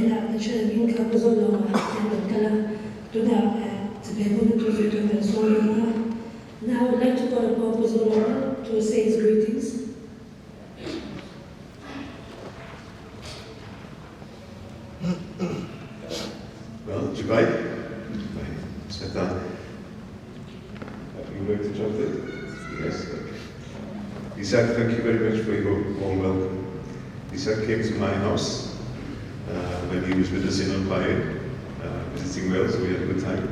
Heihi Pu Zolawma Now I would like to call upon Pu Zolawma to say his greetings. Well, Dubai, set that. Have you worked to jump in? Yes. Isaac, thank you very much for your warm welcome. Isaac came to my house when he was with us in Pi, visiting Wales. We had a good time.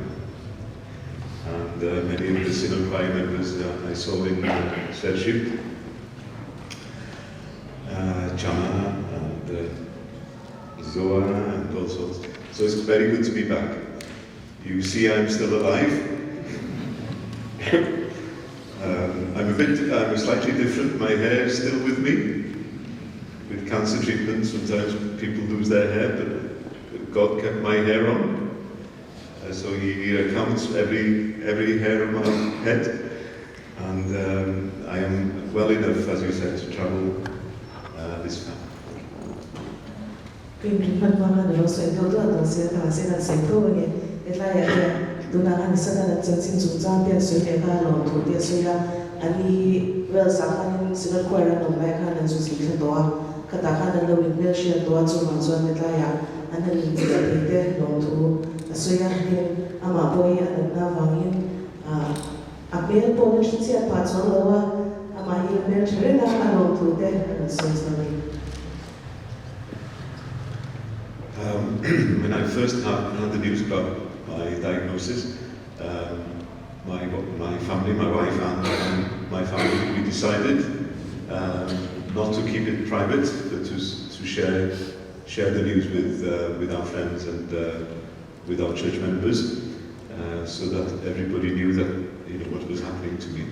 And many of the Synod Pi members I saw in Serchhip, Chama and Zoa and all sorts. So it's very good to be back. You see I'm still alive. I'm slightly different. My hair is still with me. With cancer treatment, sometimes people lose their hair, but God kept my hair on. So he counts every hair on my head. And I am well enough, as you said, to travel this far. When I first had the news about my diagnosis, my family, my wife and my family, we decided not to keep it private, but to share the news with our friends and with our church members, so that everybody knew that what was happening to me.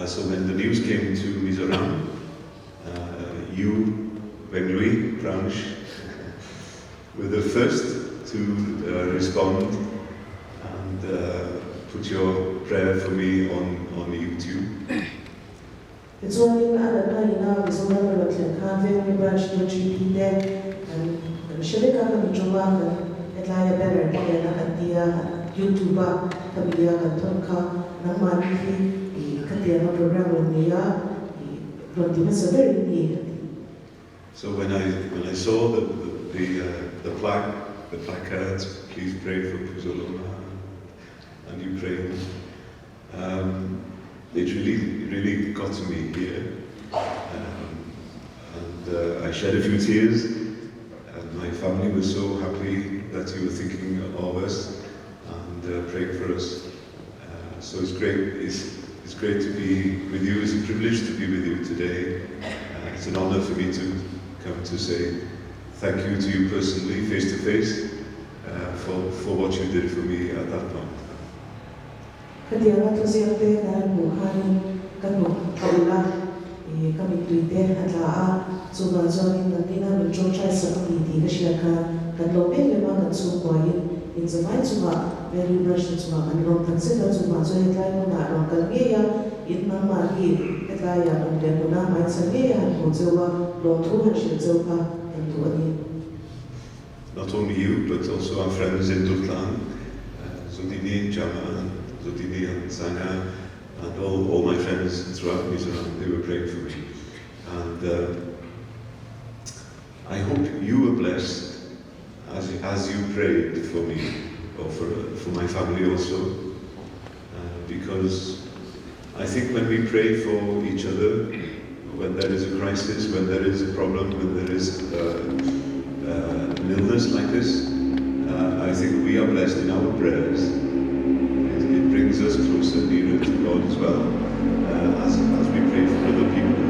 So when the news came to Mizoram, you, Venghlui Branch, were the first to respond and put your prayer for me on YouTube. It's only Aneurin Owen Venghlui Branch KTP and Shirika and Joanna and Laya Better and Dia YouTuber Tawi and Thuchah hmanpui Katia program with Nia So when I saw the placards, please pray for Pu Zolawma and Ukraine, it really got to me here, and I shed a few tears, and my family was so happy that you were thinking of us and praying for us. So it's great to be with you. It's a privilege to be with you today. It's an honor for me to come to say thank you to you personally, face to face, for what you did for me at that point. Not only you, but also our friends in Thuchah, Zodini, Chama, Zodini and Sanga, and all my friends throughout Mizoram, they were praying for me. And I hope you were blessed as you prayed for me, or for my family also, because I think when we pray for each other, when there is a crisis, when there is a problem, when there is an illness like this, I think we are blessed in our prayers. It brings us closer, nearer to God as well, as we pray for other people.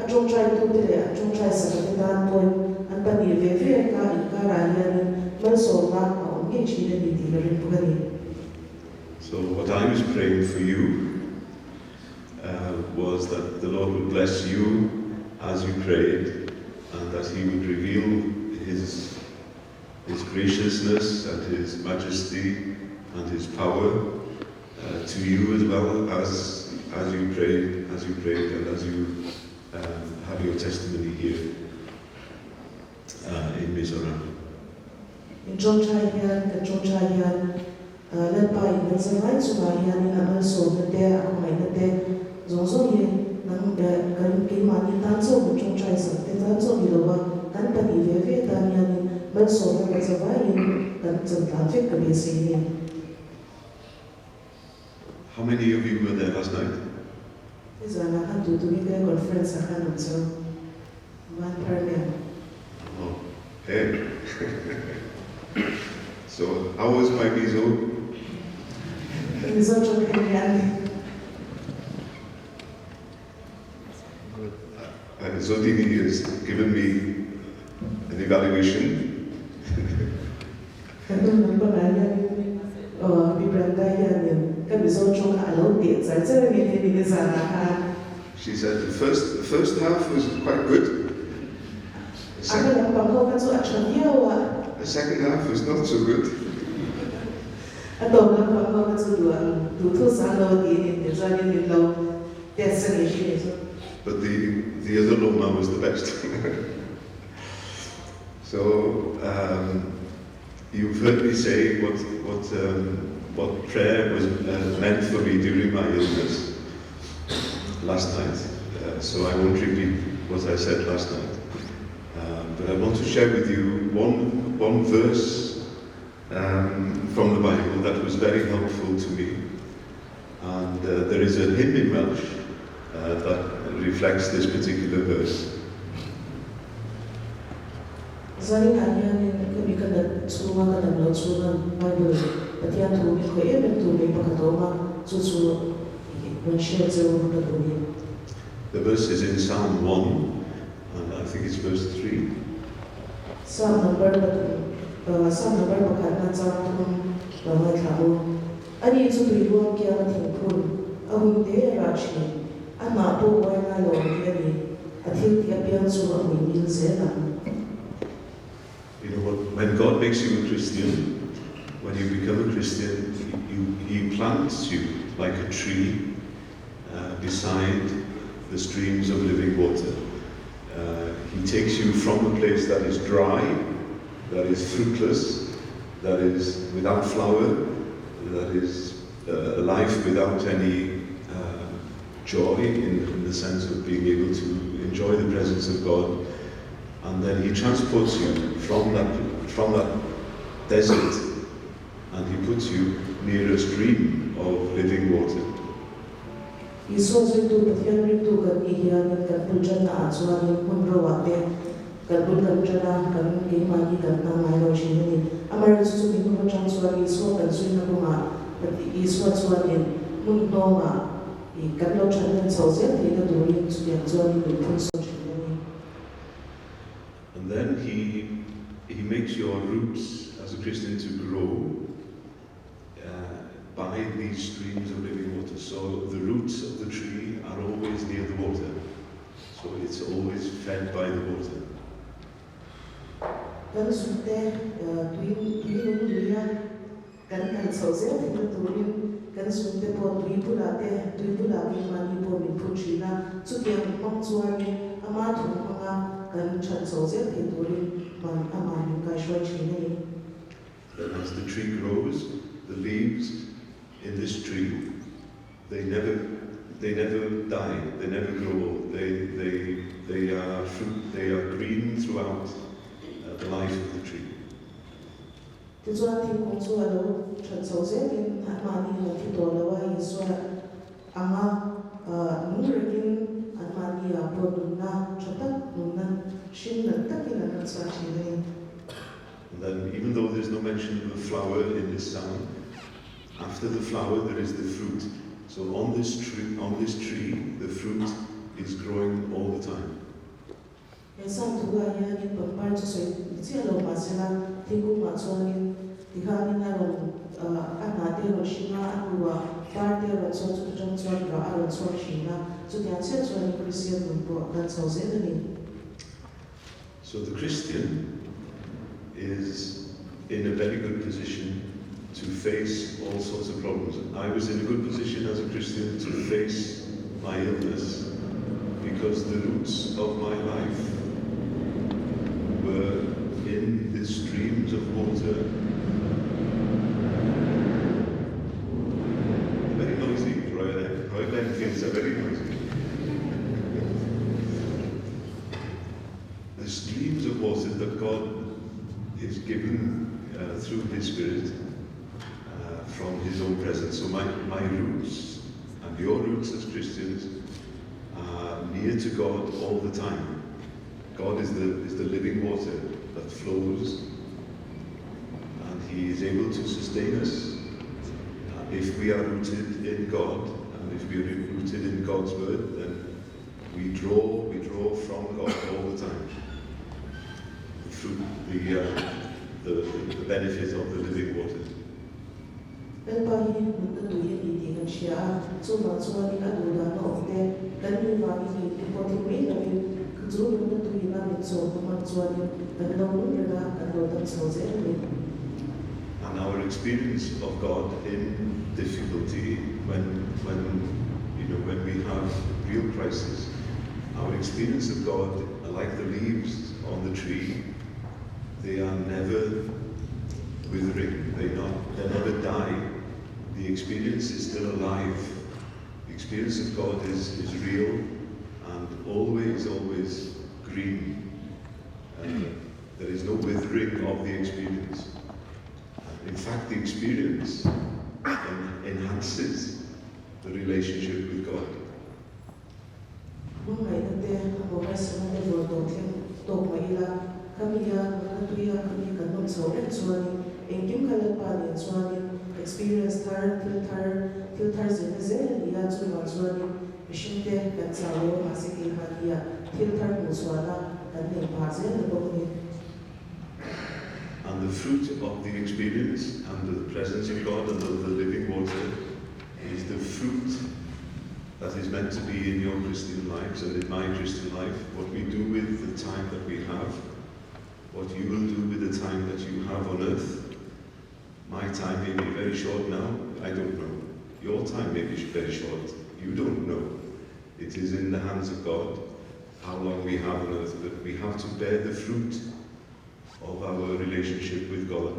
Atong try to tele, atong try sa katitan po, ang panilve ka ikarayan, mansoma, maungin chile ni rin po gani. So what I was praying for you was that the Lord would bless you as you prayed, and that He would reveal His graciousness and His majesty and His power to you as well as you prayed, and as you have your testimony here in Mizoram. In Chongchayan, Lepai, and Samai Sumayan, and also the day of my day, Zonzoye, Nanga, Kimani, Tanzo, Chongchai, and Tanzo Milova, and Pani, Danian, but so as a vine, that's a traffic to be seen. How many of you were there last night? Is an Ahantu to be there conference-a Harp, so one per man. Oh, hey. So, how was my miso? In Zojo Kenyan. Zodini has given me an evaluation. She said the first half was quite good. The second half was not so good. But the other lamah was the best. So you've heard me say what prayer was meant for me during my illness last night. So I won't repeat what I said last night. But I want to share with you one verse from the Bible that was very helpful to me. And there is a hymn in Welsh that reflects this particular verse. The verse is in Psalm 1, and I think it's verse 3. Psalm number bakatna chaptum bawai thabu ani chu tuiruam kia ma thingphun ahum de rachi ama po waina lo ni athil tia pian chu ami min zela. You know what? When God makes you a Christian, when you become a Christian, He plants you like a tree beside the streams of living water. He takes you from a place that is dry, that is fruitless, that is without flower, that is a life without any joy in the sense of being able to enjoy the presence of God, and then He transports you from that desert, and He puts you near a stream of living water. And then he makes your roots as a Christian to grow by these streams of living water. So the roots of the tree are always near the water. So it's always fed by the water. Then as the tree grows, the leaves in this tree, they never die, they never grow old. They are fruit, they are green throughout the life of the tree. And then, even though there's no mention of a flower in this psalm, after the flower there is the fruit. So on this tree, the fruit is growing all the time. Some to go here in Pampan to say, it's a low masala, Tingu Matsoni, the Hanina, Anade, Roshina, hnuah, Party, and so to Johnson, Aaron Sorshina, so the answer to any Christian book, that's how they. So the Christian is in a very good position to face all sorts of problems. I was in a good position as a Christian to face my illness because the roots of my life were in the streams of water. Very noisy, Royal fields are very noisy. The streams of water that God is given through His Spirit from His own presence. So my roots and your roots as Christians are near to God all the time. God is the living water that flows, and He is able to sustain us if we are rooted in God, and if we are rooted in God's Word, then we draw from God all the time. The benefit of the living water. And by him, the eating and share, so much one in a good of them, then we are importing me, could do to him and so much one, and no wonder and no that's was enemy. And our experience of God in difficulty, when we have real crisis, our experience of God are like the leaves on the tree. They are never withering, they never die. The experience is still alive. The experience of God is real and always green. There is no withering of the experience. In fact, the experience enhances the relationship with God. Experience filter zene liya chuan chuan mishinte kan chawo masiki hania filter muswana kan ne phaze bokni. And the fruit of the experience and the presence of God and of the living water is the fruit that is meant to be in your Christian lives and in my Christian life. What we do with the time that we have, what you will do with the time that you have on earth. My time may be very short now, I don't know. Your time may be very short, you don't know. It is in the hands of God how long we have on earth, but we have to bear the fruit of our relationship with God.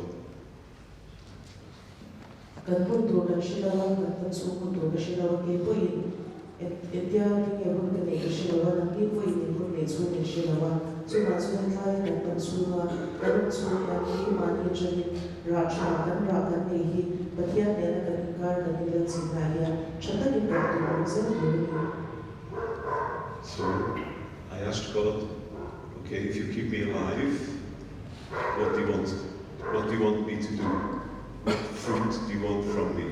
So I asked God, okay, if you keep me alive, what do you want? What do you want me to do? What fruit do you want from me?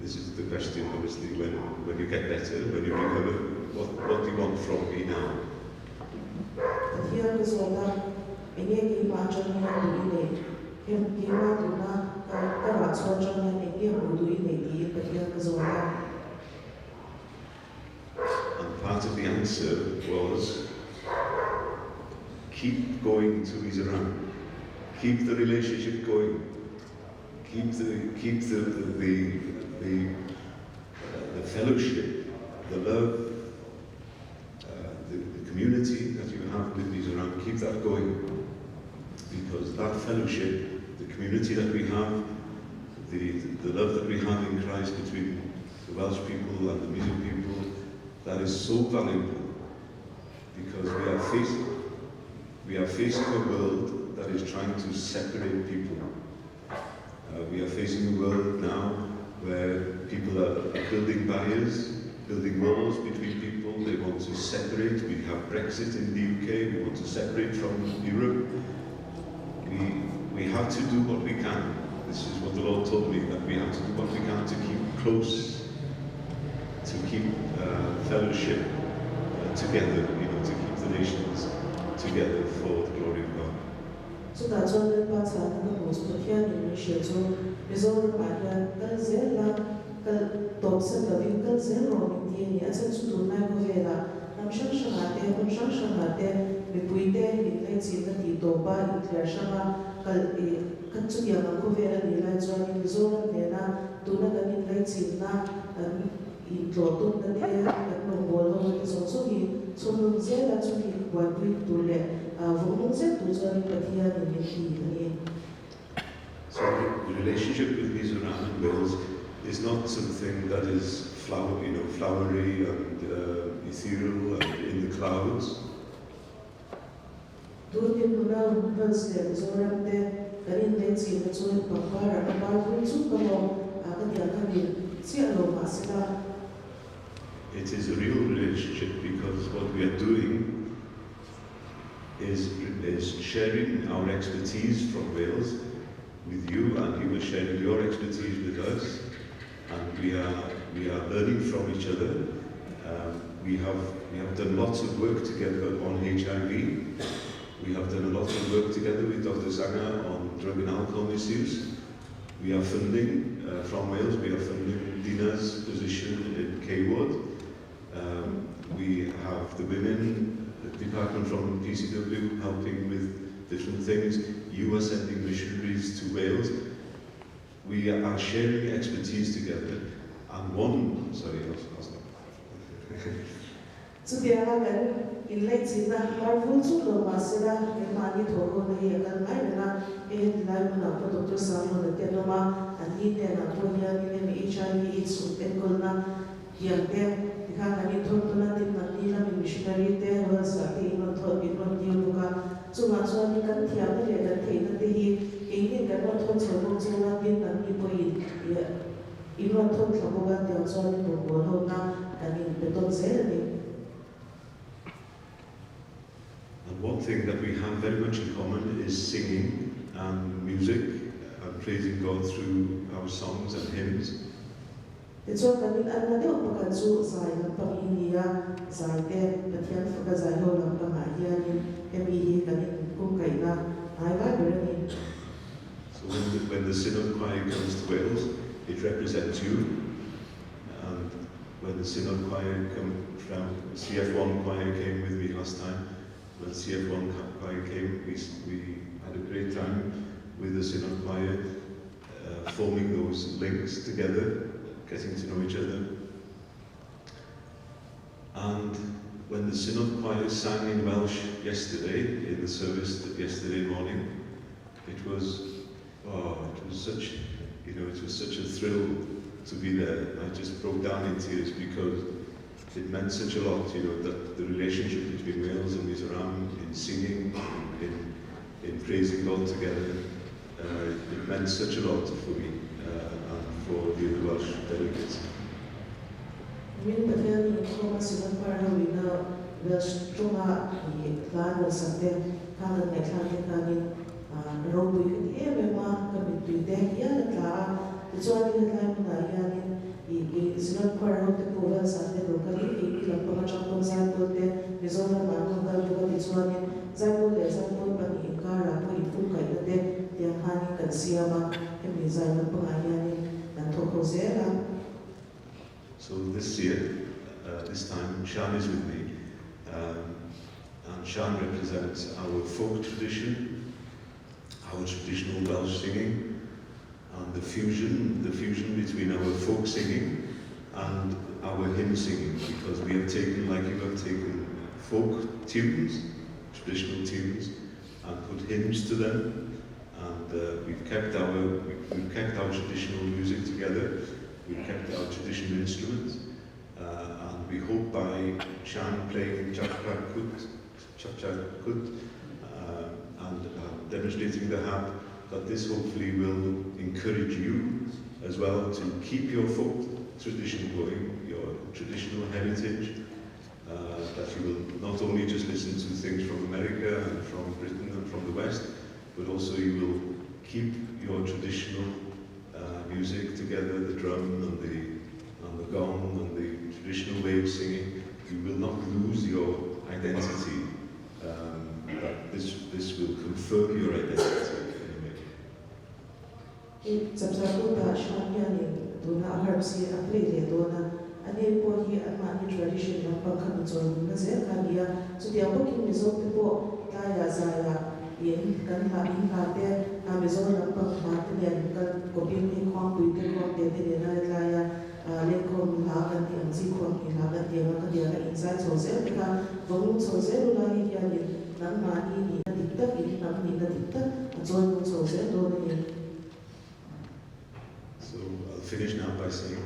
This is the question, obviously, when you get better, when you recover, what do you want from me now? And part of the answer was, keep going to Israel. Keep the relationship going. Keep the fellowship, the love, the community that you have with Israel. Keep that going, because that fellowship, the community that we have, the love that we have in Christ between the Welsh people and the Mizo people, that is so valuable, because we are facing a world that is trying to separate people. We are facing a world now where people are building barriers, building walls between people. They want to separate. We have Brexit in the UK. We want to separate from Europe. We have to do what we can. This is what the Lord told me, that we have to do what we can to keep close, to keep fellowship together, to keep the nations together for the glory of God. So that's what the parts are the most but here in Asia. So resort Maria, Zella, Dobson, the Winkle, Zero, Indian, as a to Nagovera, I'm sure Shanate, I'm sure Shanate, we put there in Let's in the Titoba, in Clashama, Katsuya Magovera, the Lights on in Zora, Nena, Tuna, in Lights in Na, in Toton, the day, and no ball is also in. So Zella to be what we do there. So the relationship with Mizoram and Wales is not something that is flowery and ethereal and in the clouds. It is a real relationship because what we are doing is sharing our expertise from Wales with you, and you are sharing your expertise with us, and we are learning from each other. We have done lots of work together on HIV. We have done a lot of work together with Dr. Zanger on drug and alcohol misuse. We are funding from Wales. We are funding Dina's position in K-Ward. We have the women department from PCW helping with different things. You are sending missionaries to Wales. We are sharing expertise together. And one, sorry, I'll stop. So the other in late in the Harvard Zolawma'n, and Mani Togo, the Yakanina, and Lamah, Dr. Samuel, the Tenoma, and Indian, Antonia, and HIV, it's Ecolna, Yangdem. Kami thotna tin nanila missionary te was ati no thot in no diuka so maswa ni kan thiam le da theina te hi engin kan no thot chho chho tin nanni poi in no thot thabo ga te so ni bo ho na ani beton selni. And one thing that we have very much in common is singing and music and praising God through our songs and hymns. It's all that in another Pakazu, Zion, Paminia, Zaide, the Tian for Gazayo, Lamah, Emi, Kukaina, I library. So when the Synod Choir comes to Wales, it represents you. And when the Synod Choir come from CF1 Choir came with me last time, when CF1 Choir came, we had a great time with the Synod Choir, forming those links together, getting to know each other. And when the Synod Choir sang in Welsh yesterday, in the service yesterday morning, it was such, it was such a thrill to be there. I just broke down in tears because it meant such a lot, that the relationship between Wales and Mizoram in singing, in praising God together, it meant such a lot for me. For the Welsh delegates. Min bagian inkhawm Synod Parnawina Welsh Chunga Lan Wasate Kanan Neklan Kanin Robu Ema Kabituide Yanatla the Johnny Lamah Yanin Synod Parnawte Welsh Sate locally Lampama Chapon Zapote Zolawma'n Galva the Johnny Zapote Zapon Pani Kara Pui Fukaide Yahani Kansiama Emizana Pangayani. So this year, this time, Shan is with me, and Shan represents our folk tradition, our traditional Welsh singing, and the fusion between our folk singing and our hymn singing, because we have taken, like you have taken, folk tunes, traditional tunes, and put hymns to them. And we've kept our traditional music together. We've kept our traditional instruments, and we hope by Shan playing dahchhuak and demonstrating the harp that this hopefully will encourage you as well to keep your folk tradition going, your traditional heritage. That you will not only just listen to things from America and from Britain and from the West, but also you will keep your traditional music together, the drum and the gong and the traditional way of singing, you will not lose your identity. That this will confirm your identity anyway. Sabsabuta Shwanyani, Dona Harpsi, a play, Dona, and then Poli and Mani tradition of Pakamazon, Nazekania, so they are working with all people, Taya Zaya, in Ganha in Pate, Amazon of Pakamati, and Gopin, hmanpui, the Laya. Lekom lagan yang zikon ilagan dia maka dia ada insight sosial kita bangun sosial lagi dia ni nang mani ni dikta ini nang ni dikta join sosial dona ni. So I'll finish now by saying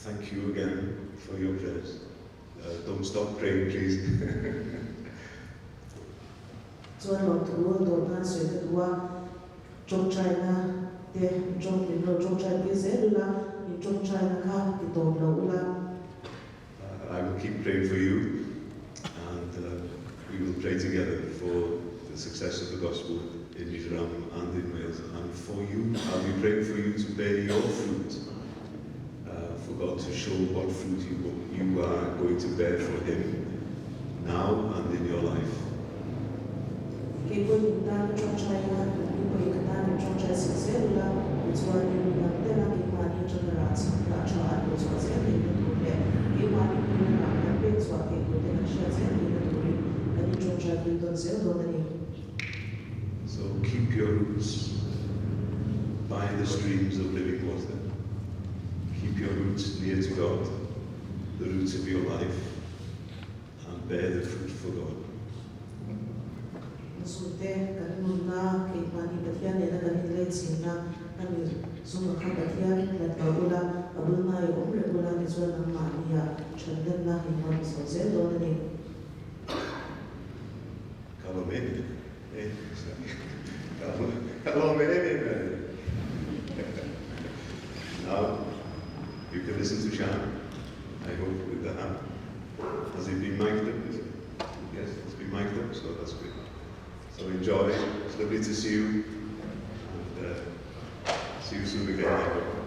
thank you again for your prayers. Don't stop praying, please. Join lot to dona sudah dua jom China. Trong trong trai bây giờ là trong trai là khác thì tổng đầu là. I will keep praying for you, and we will pray together for the success of the gospel in Mizoram and in Wales. And for you, I'll be praying for you to bear your fruit, for God to show what fruit you are going to bear for Him now and in your life. Khi quân chúng ta trong trai là những người ta trong trai sẽ là chuan những người ta là những người trong là đã cho anh của chuan sẽ đến được tuổi cái mà những người làm bên chuan thì của người sẽ đến được tuổi cái trong trai thì tôi sẽ luôn là So keep your roots by the streams of living water. Keep your roots near to God, the roots of your life, and bear the fruit for God. Sute kanuna ke mani batian ena kanile sina kami suma khabatian la tabula abuna yo umre bula ke suana mania chandan na himma sose donani Kalomeni. Kalomeni. Now you can listen to chant. I hope with the hand. Has it been mic'd up? Is it? Yes, it's been mic'd up, so that's good. So enjoy. It's lovely to see you. And see you soon again.